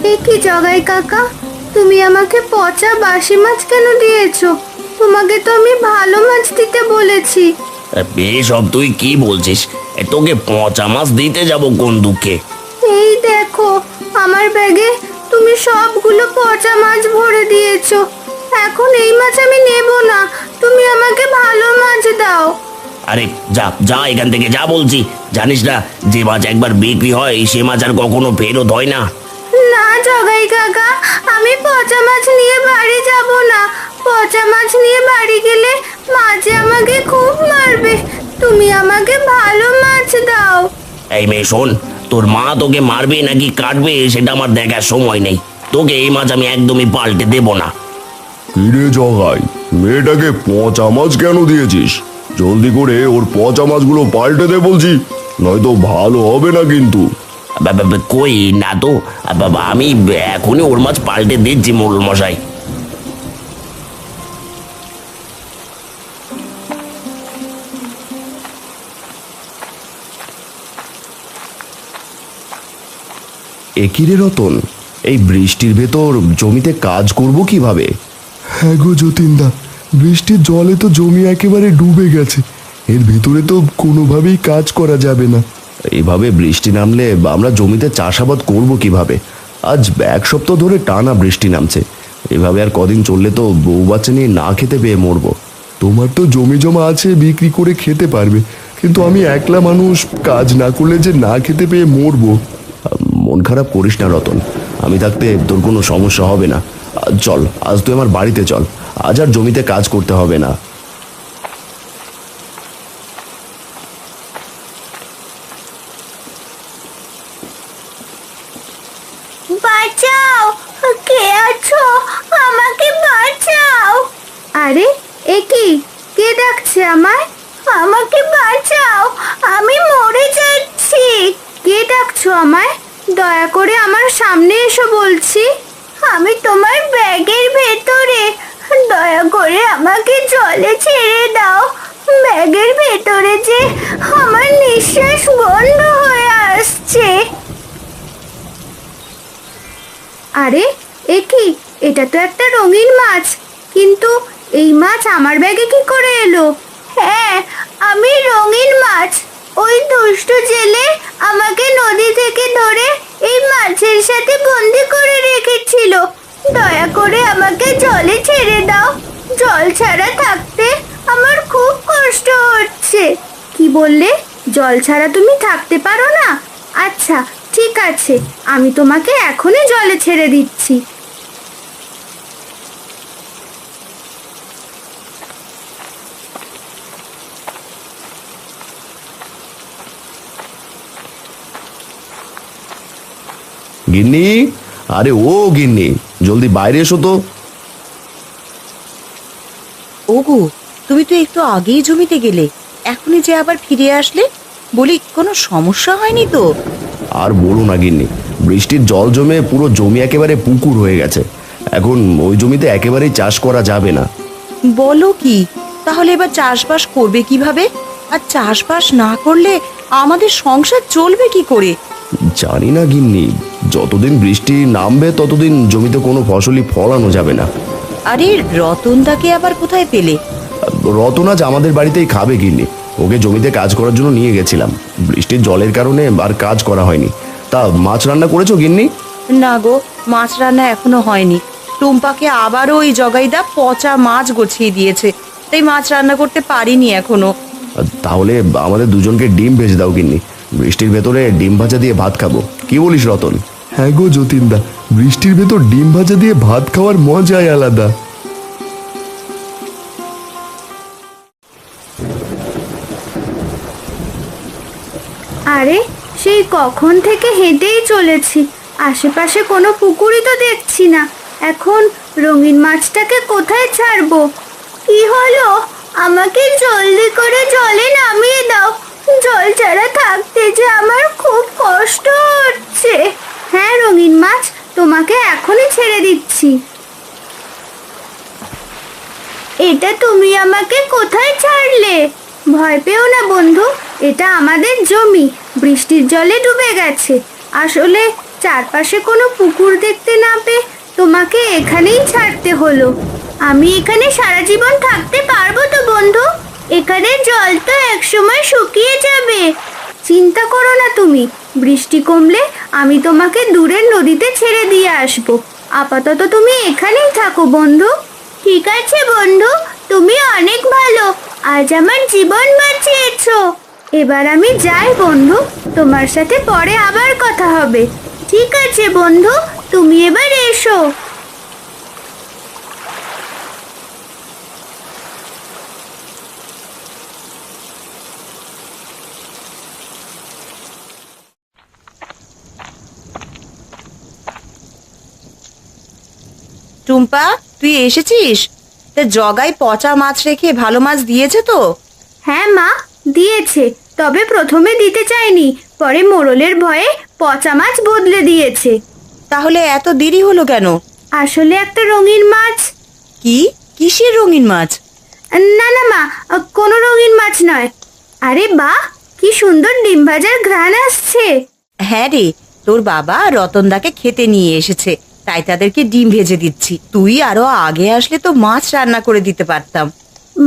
কি জগাই কাকা, তুমি আমাকে পচা বাসি মাছ কেন দিয়েছো? তোমাকে তো আমি ভালো মাছ দিতে বলেছি। এসব তুই কি বলছিস? তোকে পচা মাছ দিতে যাব কোন দুঃখে? এই দেখো, আমার ব্যাগে তুমি সবগুলো পচা মাছ ভরে দিয়েছো। এখন এই মাছ আমি নেব না, তুমি আমাকে ভালো মাছ দাও। আরে যা যা এখান থেকে, যা বলছি। জানিস না, যে মাছ একবার বিক্রি হয় সে মাছ আর কখনো ফেরত হয় না। না জগাই কাকা, আমি পচা মাছ নিয়ে বাড়ি যাব না। পচা মাছ নিয়ে বাড়ি গেলে মাছে আমাকে খুব মারবে। তুমি আমাকে ভালো মাছ দাও। এই মেয়ে শোন, তোর মা তোকে মারবে নাকি কাটবে সেটা আমার দেখার সময় নেই। তোকে এই মাছ আমি একদমই পাল্টে দেব না। কিরে জগাই, মেয়েটাকে পচা মাছ কেন দিয়েছিস? জলদি করে ওর পচা মাছগুলো পাল্টে দে বলছি, নয়তো ভালো হবে না কিন্তু। কই না তো, আমি এখনই ওর মাছ পাল্টে দিচ্ছি মোড়ল মশাই। একিরে রতন, এই বৃষ্টির ভেতর জমিতে কাজ করব কিভাবে? হ্যাঁ গো যতীনদা, বৃষ্টির জলে তো জমি একেবারে ডুবে গেছে। এর ভিতরে তো কোনোভাবেই কাজ করা যাবে না। এইভাবে বৃষ্টি নামলে আমরা জমিতে চাষাবাদ করব কিভাবে? আজ এক সপ্তাহ ধরে টানা বৃষ্টি নামছে। এভাবে আর কদিন চললে তো বউ বাচ্চা নিয়ে না খেতে পেয়ে মরবো। তোমার তো জমি জমা আছে, বিক্রি করে খেতে পারবে, কিন্তু আমি একলা মানুষ, কাজ না করলে যে না খেতে পেয়ে মরবো। মন খারাপ করিস না রতন, আমি থাকতে তোর কোনো সমস্যা হবে না। চল, আজ তুই আমার বাড়িতে চল, আজ আর জমিতে কাজ করতে হবে না। বাঁচাও, কে আছো? আমাকে বাঁচাও। আরে কে ডাকছে আমায়? আমাকে বাঁচাও, আমি মরে যাচ্ছি। কে ডাকছো আমায়? দয়া করে আমার সামনে এসো বলছি। আমি তোমার ব্যাগের ভেতরে, দয়া করে আমাকে জলে ছেড়ে দাও। ব্যাগের ভেতরে যে আমার নিঃশ্বাস বন্ধ হয়ে আসছে। আরে এটা তো একটা রঙিন মাছ, কিন্তু এই মাছ আমার ব্যাগে কি করে এলো? হ্যাঁ, আমি রঙিন মাছ। ওই দুষ্ট জেলে আমাকে নদী থেকে ধরে এই মাছের সাথে বন্দি করে রেখেছিল। দয়া করে আমাকে জলে ছেড়ে দাও। জল ছাড়া থাকতে আমার খুব কষ্ট হচ্ছে। কি বললে? জল ছাড়া তুমি থাকতে পারো না? আচ্ছা ঠিক আছে, আমি তোমাকে এখনই জলে ছেড়ে দিচ্ছি। গিন্নি, আরে ও গিন্নি, জলদি বাইরে এসো তো। ওগো, তুমি তো একটু আগেই জমিতে গেলে, এখনই যে আবার ফিরে আসলে? বলি, কোনো সমস্যা হয়নি তো? আর বলো না গিন্নি, বৃষ্টির জল জমে পুরো জমি একেবারে পুকুর হয়ে গেছে। এখন ওই জমিতে একেবারেই চাষ করা যাবে না। বলো কি? তাহলে এবার চাষবাস করবে কিভাবে? আর চাষবাস না করলে আমাদের সংসার চলবে কি করে? জানি না গিন্নি, যতদিন বৃষ্টি নামবে ততদিন জমিতে কোনো ফসলই ফলানো যাবে না। আরে রতনদাকে আবার কোথায় পেলে? রতন আজ আমাদের বাড়িতেই খাবে গিন্নি, ওকে জমিতে কাজ করার জন্য নিয়ে গেছিলাম। বৃষ্টির জলের কারণে আর কাজ করা হয়নি। তা মাছ রান্না করেছো গিন্নি? না গো, মাছ রান্না এখনো হয়নি। টুম্পাকে আবারও ওই জগাইদা পচা মাছ গছিয়ে দিয়েছে, তাই মাছ রান্না করতে পারিনি এখনো। তাহলে আমাদের দুজনকে ডিম ভেজে দাও গিন্নি, বৃষ্টির ভেতরে ডিম ভাজা দিয়ে ভাত খাবো। কি বলিস রতন? হ্যাঁ গো যতীনদা, বৃষ্টির ভেতর ডিম ভাজা দিয়ে ভাত খাওয়ার মজাই আলাদা। আরে সেই কখন থেকে হেঁটেই চলেছি, আশেপাশে কোনো পুকুরই তো দেখছি না। এখন রঙিন মাছটাকে কোথায় ছাড়বো? কি হলো? আমাকে জলদি করে জলে নামিয়ে দাও। জল ছাড়া থাকতে যে আমার খুব কষ্ট হচ্ছে। হ্যাঁ রঙিন মাছ, তোমাকে এখনই ছেড়ে দিচ্ছি। এটা তুমি আমাকে কোথায় ছাড়লে? ভয় পেও না বন্ধু, এটা আমাদের জমি বৃষ্টির জলে ডুবে গেছে। আসলে চারপাশে কোনো পুকুর দেখতে না পেয়ে তোমাকে এখানেই ছাড়তে হলো। আমি এখানে সারা জীবন থাকতে পারবো তো বন্ধু? এখানে জল তো একসময় শুকিয়ে যাবে। চিন্তা করো না তুমি, বৃষ্টি কমলে আমি তোমাকে দূরের নদীতে ছেড়ে দিয়ে আসবো। আপাতত তুমি এখানেই থাকো বন্ধু। ঠিক আছে বন্ধু, তুমি অনেক ভালো, আজ আমার জীবন বাঁচিয়েছো। এবার আমি যাই বন্ধু, তোমার সাথে পরে আবার কথা হবে। ঠিক আছে বন্ধু, তুমি এবার এসো। টুম্পা, তুই এসেছিস? তা জগাই পচা মাছ রেখে ভালো মাছ দিয়েছে তো? হ্যাঁ মা, দিয়েছে, তবে প্রথমে দিতে চাইনি, পরে মোড়লের ভয়ে পচা মাছ বদলে দিয়েছে। তাহলে এত দেরি হলো কেন? আসলে একটা রঙিন মাছ। কি? কিসের রঙিন মাছ? না না মা, কোনো রঙিন মাছ নয়। আরে বাহ, কি সুন্দর ডিম ভাজার ঘ্রাণ আসছে। হ্যাঁ রে, তোর বাবা রতনদাকে খেতে নিয়ে এসেছে, তাই তাদেরকে ডিম ভেজে দিচ্ছি। তুই আরো আগে আসলে তো মাছ রান্না করে দিতে পারতাম।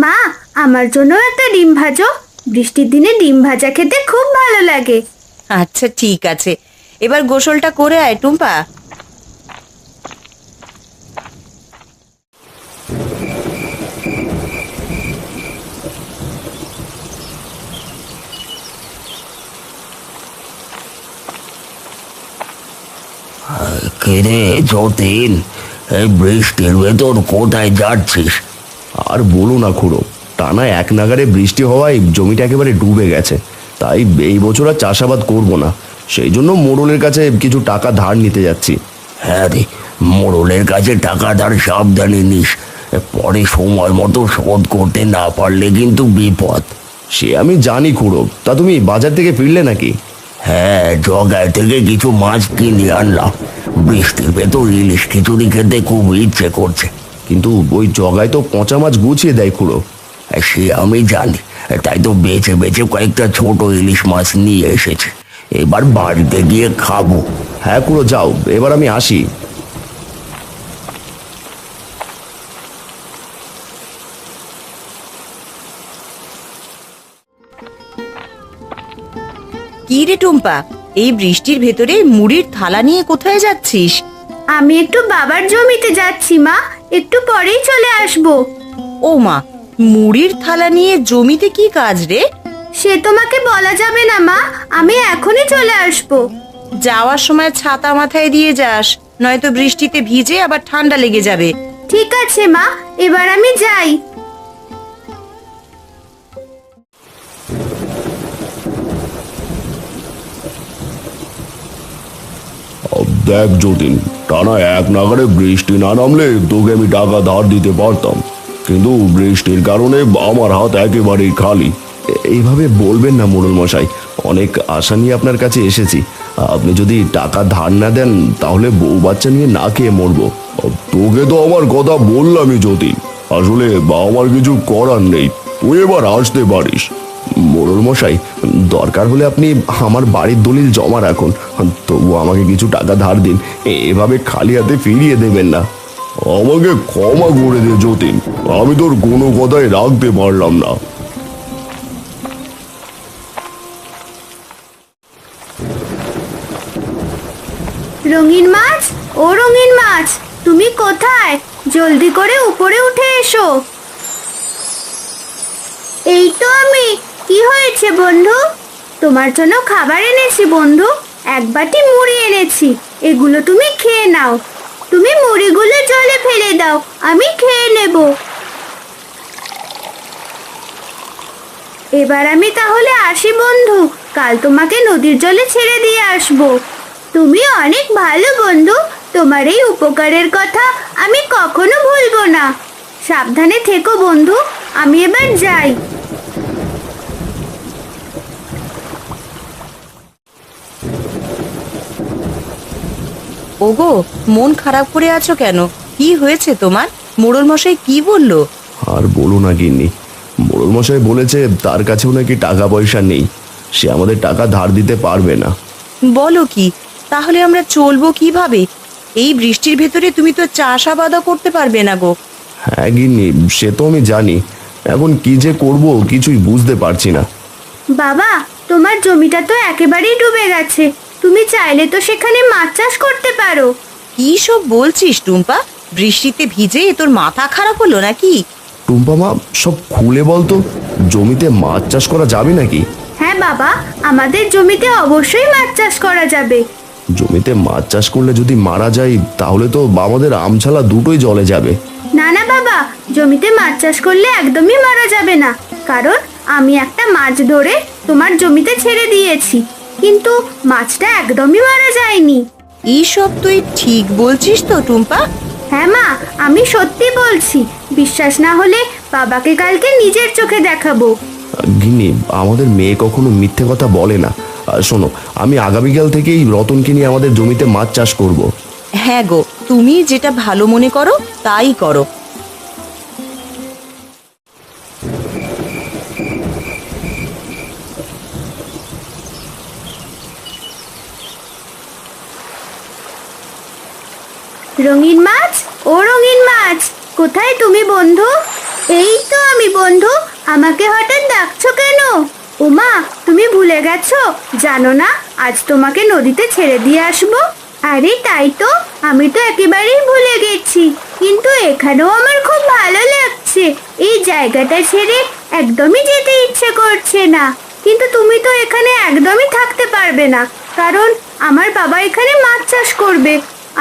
মা, আমার জন্য একটা ডিম ভাজো, বৃষ্টির দিনে ডিম ভাজা খেতে খুব ভালো লাগে। আচ্ছা ঠিক আছে, এবার গোসলটা করে আয় টুম্পা। কিরে যতীন, এই বৃষ্টির ভেতর কোথায় যাচ্ছিস? আর বলো না খুড়ো, টানা এক নাগারে বৃষ্টি হওয়ায় জমিটা একেবারে ডুবে গেছে। তাই এই বছর আর চাষাবাদ করব না, সেই জন্য মোড়লের কাছে কিছু টাকা ধার নিতে যাচ্ছি। হ্যাঁ রে, মোড়লের কাছে টাকা ধার সাবধানে নিস, পরে সময় মতো শোধ করতে না পারলে কিন্তু বিপদ। সে আমি জানি খুড়ো, তা তুমি বাজার থেকে ফিরলে নাকি? হ্যাঁ, জগায় থেকে কিছু মাছ কিনে আনলাম। বৃষ্টির ভেতর ইলিশ খিচুড়ি খেতে খুব ইচ্ছে করছে। কিন্তু ওই জগায় তো পচা মাছ গুছিয়ে দেয় খুড়ো। সে আমি জানি, তাই তো বেছে বেছে কয়েকটা ছোট ইলিশ মাছ নিয়ে এসেছে। এবার বাড়িতে গিয়ে খাবো। হ্যাঁ খুড়ো, যাও, এবার আমি আসি। কি রে টুম্পা, এই বৃষ্টির ভেতরে মুড়ির থালা নিয়ে কোথায় যাচ্ছিস? আমি একটু বাবার জমিতে যাচ্ছি মা, একটু পরেই চলে আসবো। ও মা, মুড়ির থালা নিয়ে জমিতে কি কাজ রে? সে তোমাকে বলা যাবে না মা, আমি এখনই চলে আসবো। যাওয়ার সময় ছাতা মাথায় দিয়ে যাস, নয়তো বৃষ্টিতে ভিজে আবার ঠান্ডা লেগে যাবে। ঠিক আছে মা, এবার আমি যাই। দেখ যতীন, টানা এক নাগারে বৃষ্টি না নামলে তোকে আমি টাকা ধার দিতে পারতাম, কিন্তু বৃষ্টির কারণে আমার হাত একেবারেই খালি। এইভাবে বলবেন না মোড়ল মশাই, অনেক আশা নিয়ে আপনার কাছে এসেছি। আপনি যদি টাকা ধার না দেন তাহলে বউ বাচ্চা নিয়ে না খেয়ে মরবো। তোকে তো আমার কথা বললামই যতীন, আসলে আমার কিছু করার নেই, তুই এবার আসতে পারিস। মোড়ল মশাই, দরকার হলে আপনি আমার বাড়ির দলিল জমা রাখুন, তবু আমাকে কিছু টাকা ধার দিন। এভাবে খালি হাতে ফিরিয়ে দেবেন না। আমাকে ক্ষমা করে দে যতীন, আমি তোর কোনো কথাই রাখতে পারলাম না। রঙিন মাছ, ও রঙিন মাছ, তুমি কোথায়? জলদি করে উপরে উঠে এসো। এই তো আমি। কি হয়েছে বন্ধু? তোমার জন্য খাবার এনেছি বন্ধু, এক বাটি মুড়ি এনেছি, এগুলো তুমি খেয়ে নাও। তুমি মুড়িগুলো জলে ফেলে দাও, আমি খেয়ে নেব। এবার আমি তাহলে আসি বন্ধু, কাল তোমাকে নদীর জলে ছেড়ে দিয়ে আসবো। তুমি অনেক ভালো বন্ধু, তোমার এই উপকারের কথা আমি কখনো ভুলবো না। সাবধানে থেকো বন্ধু, আমি এবার যাই। ওগো, মন খারাপ করে আছো কেন? কি হয়েছে তোমার? মোড়ল মশাই কি বললো? আর বলো না গিন্নি, মোড়ল মশাই বলেছে তার কাছেও নাকি টাকা পয়সা নেই, সে আমাদের টাকা ধার দিতে পারবে না। বলো কি? তাহলে আমরা চলবো কিভাবে? এই বৃষ্টির ভেতরে তুমি তো চাষাবাদও করতে পারবে না গো। হ্যাঁ গিন্নি, সে তো আমি জানি। এখন কি যে করব কিছুই বুঝতে পারছি না। বাবা, তোমার জমিটা তো একেবারেই ডুবে গেছে, তুমি চাইলে তো সেখানে মাছ চাষ করতে পারো। কি সব বলছিস টুম্পা? বৃষ্টিতে ভিজে তোর মাথা খারাপ হলো নাকি? টুম্পা মা, সব খুলে বলতো, জমিতে মাছ চাষ করা যাবে নাকি? হ্যাঁ বাবা, আমাদের জমিতে অবশ্যই মাছ চাষ করা যাবে। জমিতে মাছ চাষ করলে যদি মারা যায় তাহলে তো আমাদের আমছালা দুটোই জলে যাবে। না না বাবা, জমিতে মাছ চাষ করলে একদমই মারা যাবে না, কারণ আমি একটা মাছ ধরে তোমার জমিতে ছেড়ে দিয়েছি, কিন্তু মাছটা একদমই মারা যায়নি। এইসব তুই ঠিক বলছিস তো টুম্পা? হ্যাঁ মা, আমি সত্যি বলছি, বিশ্বাস না হলে বাবাকে কালকে নিজের চোখে দেখাবো। গিন্নি, আমাদের মেয়ে কখনো মিথ্যে কথা বলে না। শোনো, আমি আগামীকাল থেকেই রতনকে নিয়ে আমাদের জমিতে মাছ চাষ করব। হ্যাঁ গো, তুমি যেটা ভালো মনে করো তাই করো। রঙিন মাছ, ও রঙিন মাছ, কোথায় তুমি বন্ধু? এই তো আমি বন্ধু, আমাকে হঠাৎ ডাকছো কেন? ওমা, তুমি ভুলে গেছো, জানো না আজ তোমাকে নদীতে ছেড়ে দিয়ে আসবো? আরে তাই তো, আমি তো একেবারেই ভুলে গেছি, কিন্তু এখানেও আমার খুব ভালো লাগছে। এই জায়গাটা ছেড়ে একদমই যেতে ইচ্ছে করছে না, কিন্তু তুমি তো এখানে একদমই থাকতে পারবে না, কারণ আমার বাবা এখানে মাছ চাষ করবে।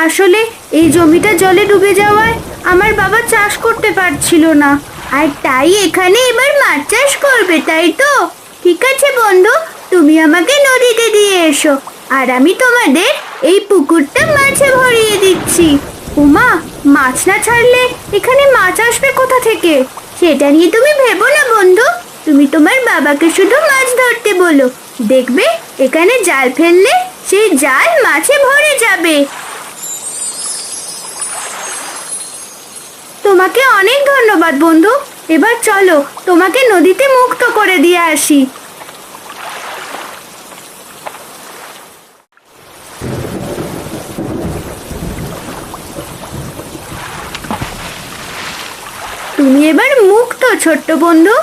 আসলে এই জমিটা জলে ডুবে যাওয়ায় আমার বাবা চাষ করতে পারছিল না, আর তাই এখানে এবার মাছ চাষ করবে, তাই তো? ঠিক আছে বন্ধু, তুমি আমাকে নদীতে দিয়ে এসো, আর আমি তোমাদের এই পুকুরটা মাছে ভরিয়ে দিচ্ছি। উমা, মাছ না ছাড়লে এখানে মাছ আসবে কোথা থেকে? সেটা নিয়ে তুমি ভেবো না বন্ধু, তুমি তোমার বাবাকে শুধু মাছ ধরতে বলো, দেখবে এখানে জাল ফেললে সেই জাল মাছে ভরে যাবে। তোমাকে অনেক ধন্যবাদ বন্ধু, এবার চলো তোমাকে নদীতে মুক্ত করে দিয়ে আসি। তুমি এবার মুক্ত ছোট্ট বন্ধু,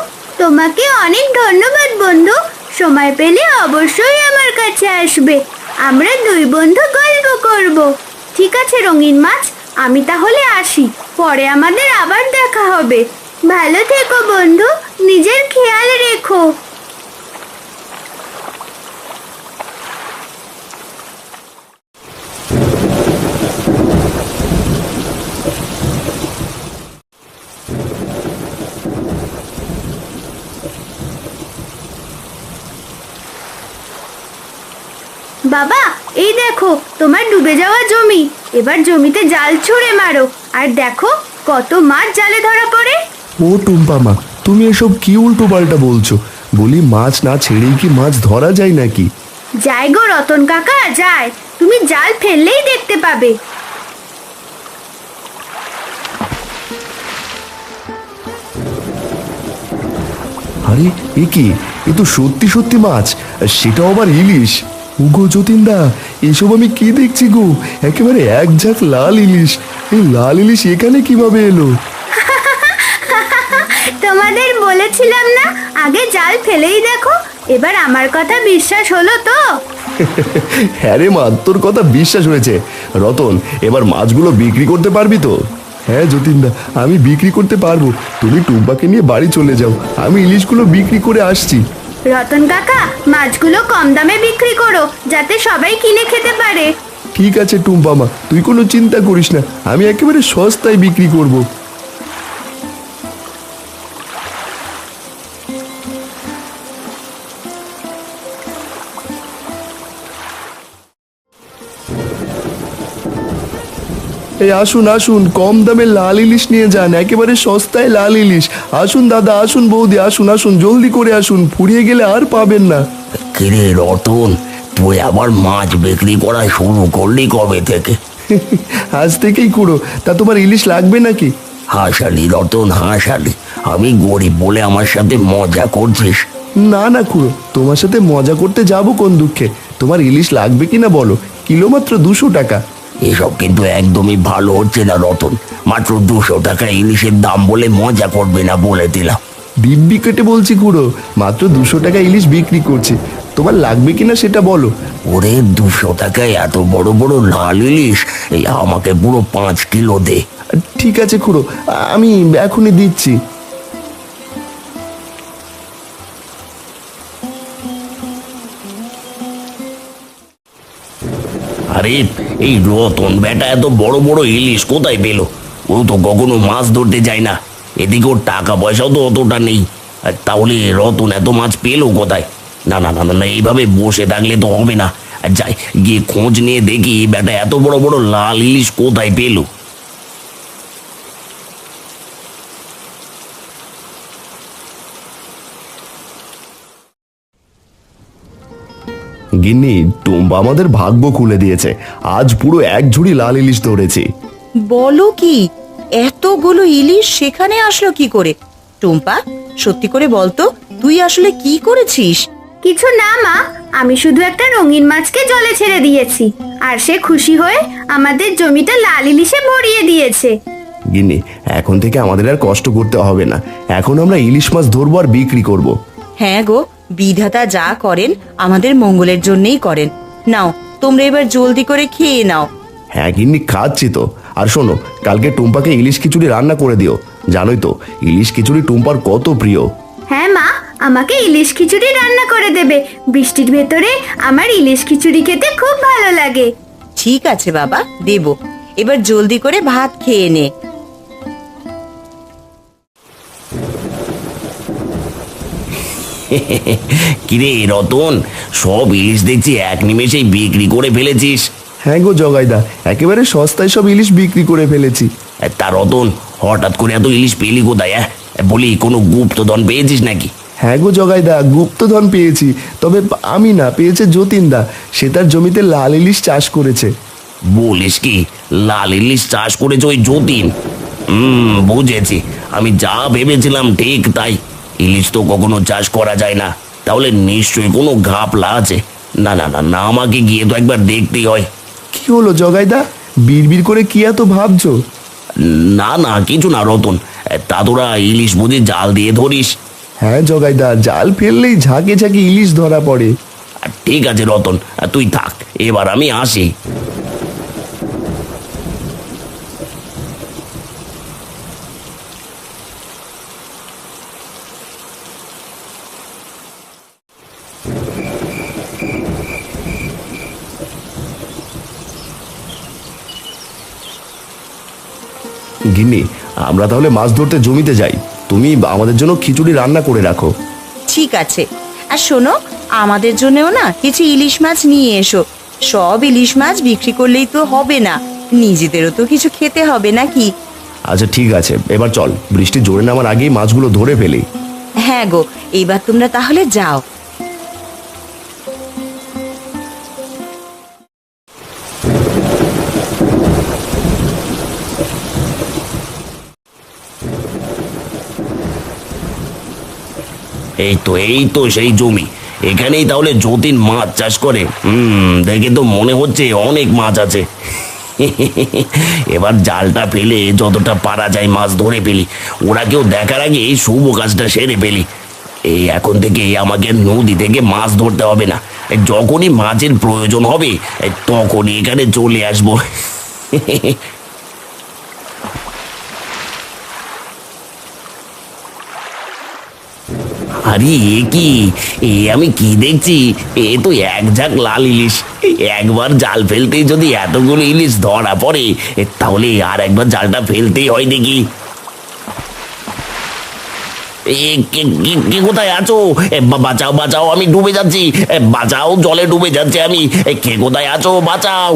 তোমাকে অনেক ধন্যবাদ বন্ধু। সময় পেলে অবশ্যই আমার কাছে আসবে, আমরা দুই বন্ধু গল্প করব। ঠিক আছে রঙিন মাছ, আমি তাহলে আসি, পরে আমাদের আবার দেখা হবে। ভালো থেকো বন্ধু, নিজের খেয়াল রেখো। বাবা, এই দেখো তোমার ডুবে যাওয়া জমি, এবার জমিতে জাল ছুঁড়ে মারো, আর দেখো কত মাছ জালে ধরা পড়ে। ও টুম্পা মা, তুমি এসব কি উল্টো পাল্টা বলছো? বলি, মাছ না ছেড়েই কি মাছ ধরা যায় নাকি? যায় গো রতন কাকা, যায়, তুমি জাল ফেললেই দেখতে পাবে। আরে এ কি, এ তো সত্যি সত্যি মাছ, সেটাও আবার ইলিশ। উগো যতীনদা, এসব আমি কি দেখছি গো, একেবারে এক ঝাঁক লাল ইলিশ। এই লাল ইলিশ এখানে কিভাবে এলো? তোমাদের বলেছিলাম না আগে জাল ফেলেই দেখো, এবার আমার কথা বিশ্বাস হলো তো? হ্যাঁ রে মা, তোর কথা বিশ্বাস হয়েছে। রতন, এবার মাছগুলো বিক্রি করতে পারবি তো? হ্যাঁ যতীনদা, আমি বিক্রি করতে পারবো। তুমি টুম্পাকে নিয়ে বাড়ি চলে যাও, আমি ইলিশগুলো বিক্রি করে আসছি। রতন কাকা, মাছগুলো কম দামে বিক্রি করো, যাতে সবাই কিনে খেতে পারে। ঠিক আছে টুম্পা মা, তুই কোনো চিন্তা করিস না, আমি একেবারে সস্তায় বিক্রি করব। এই আসুন আসুন, কম দামে লাল ইলিশ নিয়ে যান, একেবারে সস্তায় লাল ইলিশ। আসুন দাদা, আসুন বৌদি, আসুন আসুন, জলদি করে আসুন, ফুরিয়ে গেলে আর পাবেন না। কিরে রতন, তুই আবার মাছ বিক্রি করা শুরু করলি কবে থেকে? আজ থেকেই করো। তা তোমার ইলিশ লাগবে নাকি? হাসালি রতন, হাসালি। আমি গরিব বলে আমার সাথে মজা করছিস? না না খুড়ো, তোমার সাথে মজা করতে যাব কোন দুঃখে। তোমার ইলিশ লাগবে কিনা বলো, কিলো মাত্র 200 টাকা। এসব কিন্তু একদমই ভালো হচ্ছে না রতন। মাত্র 200 টাকা ইলিশের দাম বলে মজা করবে না বলে দিলাম। দিব্যি কেটে বলছি খুড়ো, মাত্র 200 টাকা ইলিশ বিক্রি করছে। তোমার লাগবে কিনা সেটা বলো। ওরে 200 টাকায় এত বড় বড় লাল ইলিশ, এই আমাকে পুরো 5 কিলো দে। ঠিক আছে খুড়ো, আমি এখনই দিচ্ছি। আরে এই রতন বেটা এত বড় বড় ইলিশ কোথায় পেলো? ও তো কখনো মাছ ধরতে যায় না, এদিকে ওর টাকা পয়সাও তো অতটা নেই। আর তাহলে রতন এত মাছ পেলো কোথায়? না না না না না, এইভাবে বসে থাকলে তো হবে না। আর যাই গিয়ে খোঁজ নিয়ে দেখি বেটা এত বড় বড় লাল ইলিশ কোথায় পেলো। গিন্নি, টুম্পা আমাদের ভাগ্য খুলে দিয়েছে। আজ পুরো 1 ঝুড়ি লাল ইলিশ ধরেছি। বলো কি, এতগুলো ইলিশ সেখানে আসলো কি করে? টুম্পা, সত্যি করে বলতো, তুই আসলে কি করেছিস? কিছু না মা, আমি শুধু একটা রঙিন মাছকে জলে ছেড়ে দিয়েছি, আর সে খুশি হয়ে আমাদের জমিটা লাল ইলিশে ভরিয়ে দিয়েছে। গিন্নি, এখন থেকে আমাদের আর কষ্ট করতে হবে না। এখন আমরা ইলিশ মাছ ধরবো আর বিক্রি করব। হ্যাঁ গো, বিধাতা যা করেন আমাদের মঙ্গলের জন্যই করেন। নাও, তোমরা এবার জলদি করে খেয়ে নাও। হ্যাঁ গিন্নি, খাচ্ছি তো। আর শোনো, কালকে টুম্পাকে ইলিশ খিচুড়ি রান্না করে দিও। জানোই তো ইলিশ খিচুড়ি টুম্পার কত প্রিয়। হ্যাঁ মা, আমাকে ইলিশ খিচুড়ি রান্না করে দেবে। বৃষ্টির ভেতরে আমার ইলিশ খিচুড়ি খেতে খুব ভালো লাগে। ঠিক আছে বাবা, দেব। এবার জলদি করে ভাত খেয়ে নে। কিরে রতন, সব ইলিশ দেখছি এক নিমেষেই বিক্রি করে ফেলেছিস। হ্যাঁ গো জগাইদা, একেবারে সস্তায় সব ইলিশ বিক্রি করে ফেলেছি। তা রতন, হঠাৎ করে এত ইলিশ পেলি কোথায়? বলি কোনো গুপ্তধন পেয়েছিস নাকি? হ্যাঁ গো জগাইদা, গুপ্তধন পেয়েছি। তবে আমি না, পেয়েছে যতীনদা। সে তার জমিতে লাল ইলিশ চাষ করেছে। বলিস কি, লাল ইলিশ চাষ করেছে ওই যতীন? বুঝেছি। আমি যা ভেবেছিলাম ঠিক তাই। ইলিশ তো কখনো চাষ করা যায় না, তাহলে নিশ্চয়ই কোনো ঘাপলা আছে। না না না না, আমাকে গিয়ে তো একবার দেখতেই হয়। কি হলো জগাইদা, বিড়বিড় করে কি এত ভাবছো? না না, কিছু না রতন। তা তোরা ইলিশ বুঝি জাল দিয়ে ধরিস? হ্যাঁ জগাইদা, জাল ফেললেই ঝাঁকে ঝাঁকে ইলিশ ধরা পড়ে। ঠিক আছে রতন, তুই থাক, এবার আমি আসি। গিন্নি, আমরা তাহলে মাছ ধরতে জমিতে যাই। তুমি আমাদের জন্য খিচুড়ি রান্না করে রাখো। ঠিক আছে। আর শোনো, আমাদের জন্যও না কিছু ইলিশ মাছ নিয়ে এসো। সব ইলিশ মাছ বিক্রি করলেই তো হবে না, নিজেদেরও তো কিছু খেতে হবে নাকি? আচ্ছা ঠিক আছে, এবার চল, বৃষ্টি জোরে নামার আগেই মাছগুলো ধরে ফেলি। হ্যাঁ গো, এইবার তোমরা তাহলে যাও। এই তো সেই জমি। এখানেই তাহলে যতীন মাছ চাষ করে। দেখে তো মনে হচ্ছে অনেক মাছ আছে। এবার জালটা ফেলে যতটা পারা যায় মাছ ধরে ফেলি। ওরা কেউ দেখার আগে এই শুভ কাজটা সেরে ফেলি। এই এখন থেকে আমাকে নদী থেকে মাছ ধরতে হবে না। যখনই মাছের প্রয়োজন হবে তখনই এখানে চলে আসবো। আরে এ কি, আমি কি দেখছি? এ তো এক ঝাঁক লাল ইলিশ। একবার জাল ফেলতেই যদি এতগুলো ইলিশ ধরা পড়ে, তাহলে আর একবার জালটা ফেলতেই হয় দেখি। কে কোথায় আছো? বাঁচাও বাঁচাও, আমি ডুবে যাচ্ছি। বাঁচাও, জলে ডুবে যাচ্ছি আমি। কে কোথায় আছো? বাঁচাও।